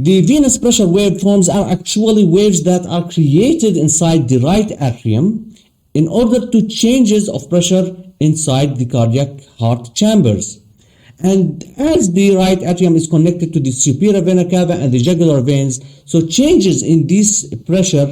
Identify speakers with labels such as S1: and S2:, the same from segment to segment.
S1: The venous pressure waveforms are actually waves that are created inside the right atrium in order to changes of pressure inside the cardiac heart chambers. And as the right atrium is connected to the superior vena cava and the jugular veins, so changes in this pressure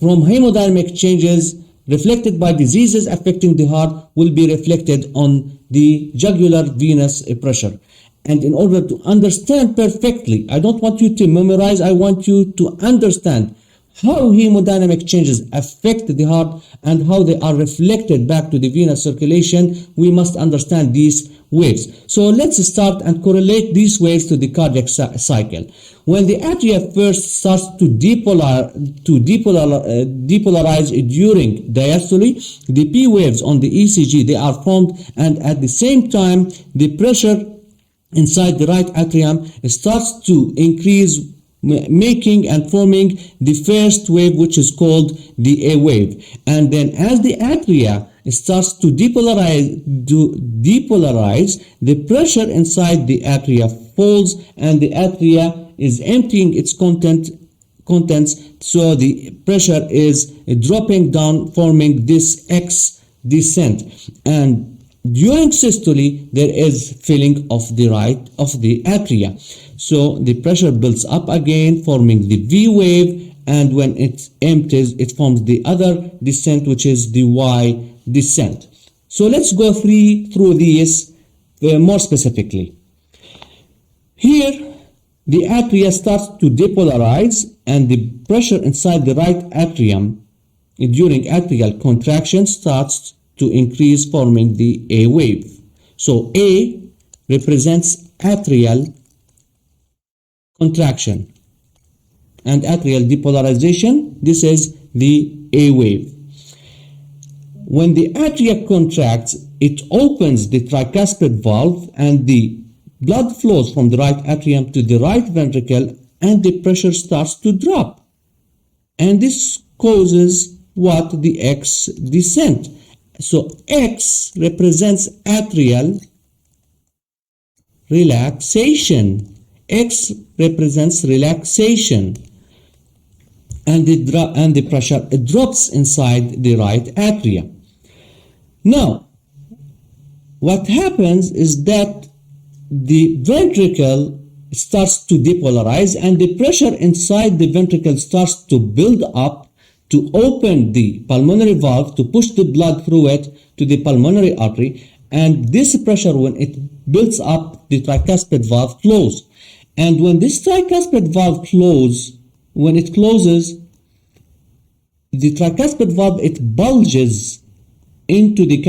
S1: from hemodynamic changes reflected by diseases affecting the heart will be reflected on the jugular venous pressure. And in order to understand perfectly, I don't want you to memorize, I want you to understand how hemodynamic changes affect the heart and how they are reflected back to the venous circulation. We must understand these waves. So let's start and correlate these waves to the cardiac cycle. When the atria first starts to depolarize during diastole, the P waves on the ECG, they are formed, and at the same time, the pressure inside the right atrium starts to increase, making and forming the first wave, which is called the A wave. And then as the atria starts to depolarize, the pressure inside the atria falls, and the atria is emptying its contents, so the pressure is dropping down, forming this X descent. And during systole, there is filling of the atria. So the pressure builds up again, forming the V wave, and when it empties, it forms the other descent, which is the Y descent. So let's go through these more specifically. Here, the atria starts to depolarize, and the pressure inside the right atrium during atrial contraction starts to increase, forming the A wave. So A represents atrial contraction and atrial depolarization. This is the A wave. When the atria contracts, it opens the tricuspid valve, and the blood flows from the right atrium to the right ventricle, and the pressure starts to drop. And this causes what? The X descent. So X represents atrial relaxation. X represents relaxation, and the pressure drops inside the right atria. Now, what happens is that the ventricle starts to depolarize, and the pressure inside the ventricle starts to build up to open the pulmonary valve to push the blood through it to the pulmonary artery. And this pressure, when it builds up, the tricuspid valve closes. And when this tricuspid valve closes, the tricuspid valve, it bulges into the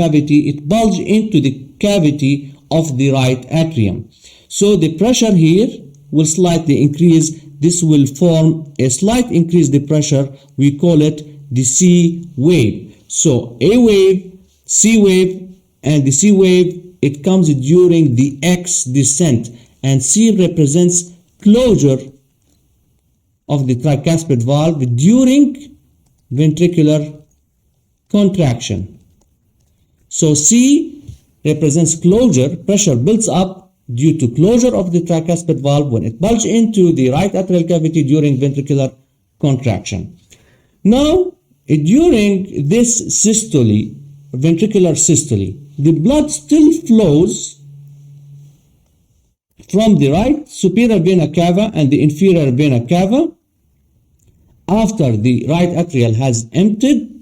S1: cavity, of the right atrium. So the pressure here will slightly increase. This will form a slight increase the pressure. We call it the C wave. So A wave, C wave, and the C wave, it comes during the X descent, and C represents closure of the tricuspid valve during ventricular contraction. So C represents closure. Pressure builds up due to closure of the tricuspid valve when it bulges into the right atrial cavity during ventricular contraction. Now, during this systole, ventricular systole, the blood still flows from the right superior vena cava and the inferior vena cava. After the right atrial has emptied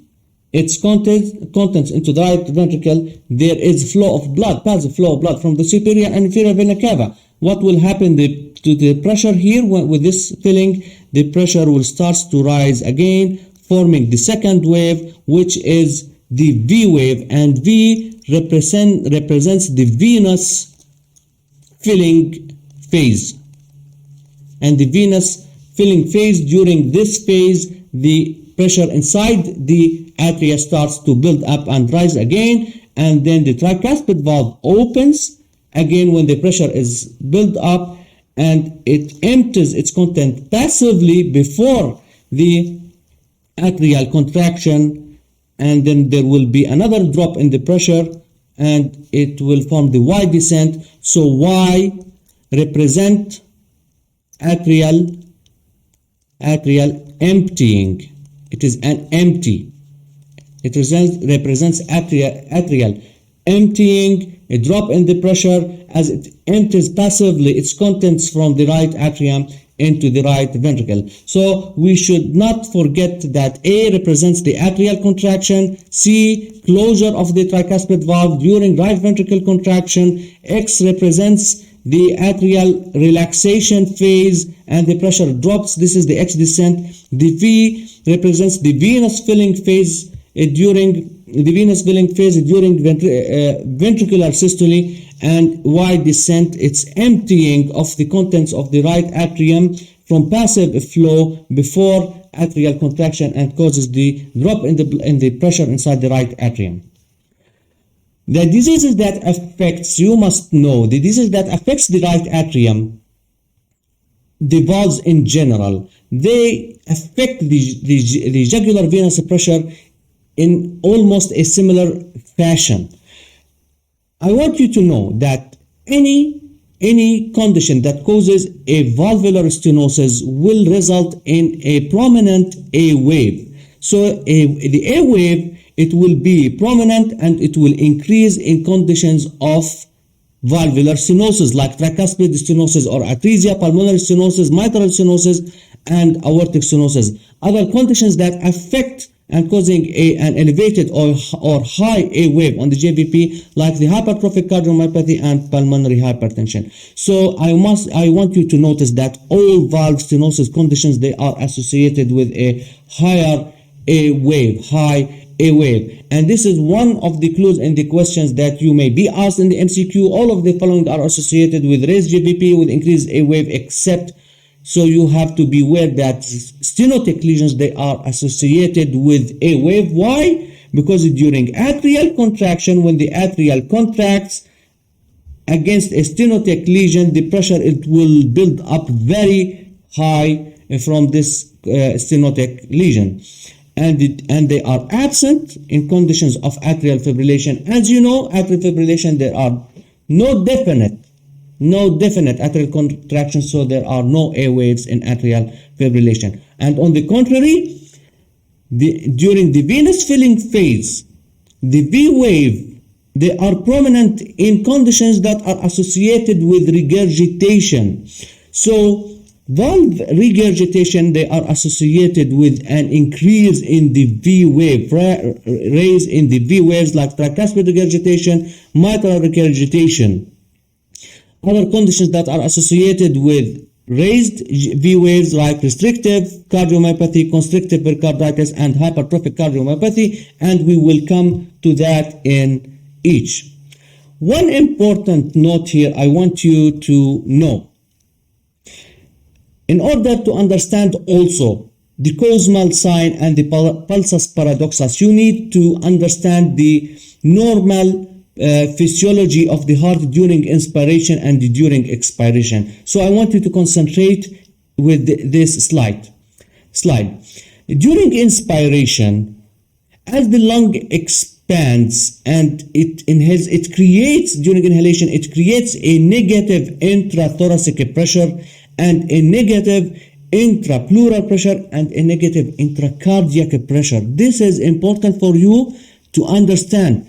S1: its contents into the right ventricle, there is flow of blood, passive flow of blood from the superior and inferior vena cava. What will happen to the pressure here with this filling? The pressure will start to rise again, forming the second wave, which is the V wave, and V represents the venous filling phase. And the venous filling phase, during this phase, the pressure inside the atria starts to build up and rise again, and then the tricuspid valve opens again when the pressure is built up, and it empties its content passively before the atrial contraction, and then there will be another drop in the pressure, and it will form the Y descent. So Y represent atrial atrial emptying. It is an empty. It represents atrial emptying, a drop in the pressure as it empties passively its contents from the right atrium into the right ventricle. So we should not forget that A represents the atrial contraction, C closure of the tricuspid valve during right ventricle contraction, X represents the atrial relaxation phase and the pressure drops. This is the X descent. The V represents the venous filling phase during ventricular systole, and Y descent, it's emptying of the contents of the right atrium from passive flow before atrial contraction and causes the drop in the pressure inside the right atrium. The diseases that affects, you must know, the disease that affects the right atrium, the valves in general, they affect the jugular venous pressure in almost a similar fashion. I want you to know that any condition that causes a valvular stenosis will result in a prominent A wave. So the A wave, it will be prominent and it will increase in conditions of valvular stenosis like tricuspid stenosis or atresia, pulmonary stenosis, mitral stenosis, and aortic stenosis. Other conditions that affect and causing an elevated or high A wave on the JVP, like the hypertrophic cardiomyopathy and pulmonary hypertension. So I want you to notice that all valve stenosis conditions, they are associated with a higher A wave, high A wave. And this is one of the clues in the questions that you may be asked in the MCQ. All of the following are associated with raised JVP, with increased A wave, except. So you have to be aware that stenotic lesions, they are associated with A wave. Why? Because during atrial contraction, when the atrial contracts against a stenotic lesion, the pressure, it will build up very high from this stenotic lesion. And they are absent in conditions of atrial fibrillation. As you know, atrial fibrillation, there are no definite atrial contractions, so there are no A waves in atrial fibrillation. And on the contrary, during the venous filling phase, the V wave, they are prominent in conditions that are associated with regurgitation. So valve regurgitation, they are associated with an increase in the V wave, raise in the V waves like tricuspid regurgitation, mitral regurgitation. Other conditions that are associated with raised V waves like restrictive cardiomyopathy, constrictive pericarditis, and hypertrophic cardiomyopathy, and we will come to that in each. One important note here I want you to know. In order to understand also the Cosmal sign and the pulsus paradoxus, you need to understand the normal physiology of the heart during inspiration and during expiration. So I want you to concentrate with this slide. During inspiration, as the lung expands and it inhales, during inhalation, it creates a negative intrathoracic pressure and a negative intrapleural pressure and a negative intracardiac pressure. This is important for you to understand.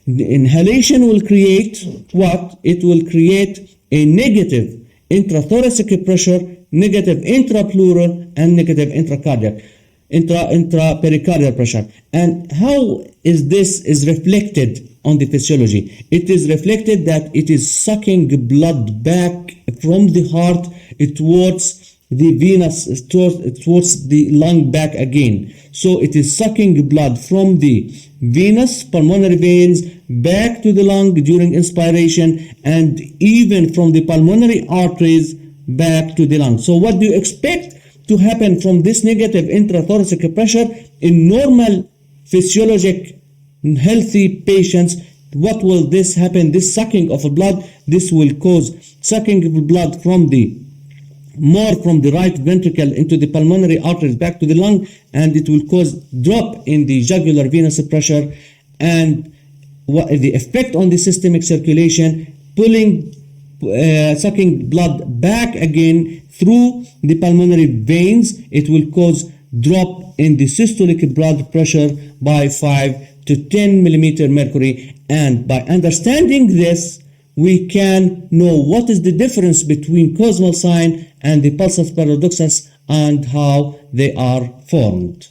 S1: The inhalation will create what? It will create a negative intrathoracic pressure, negative intrapleural, and negative intrapericardial pressure. And how is this reflected on the physiology? It is reflected that it is sucking blood back from the heart towards the venous, towards the lung back again. So it is sucking blood from the venous pulmonary veins back to the lung during inspiration, and even from the pulmonary arteries back to the lung. So what do you expect to happen from this negative intrathoracic pressure in normal physiologic healthy patients? What will this happen? This sucking of blood, this will cause sucking of blood from the right ventricle into the pulmonary arteries back to the lung, and it will cause drop in the jugular venous pressure, and the effect on the systemic circulation, sucking blood back again through the pulmonary veins, it will cause drop in the systolic blood pressure by 5 to 10 millimeter mercury. And by understanding this, we can know what is the difference between Kussmaul sign and the pulsus paradoxus and how they are formed.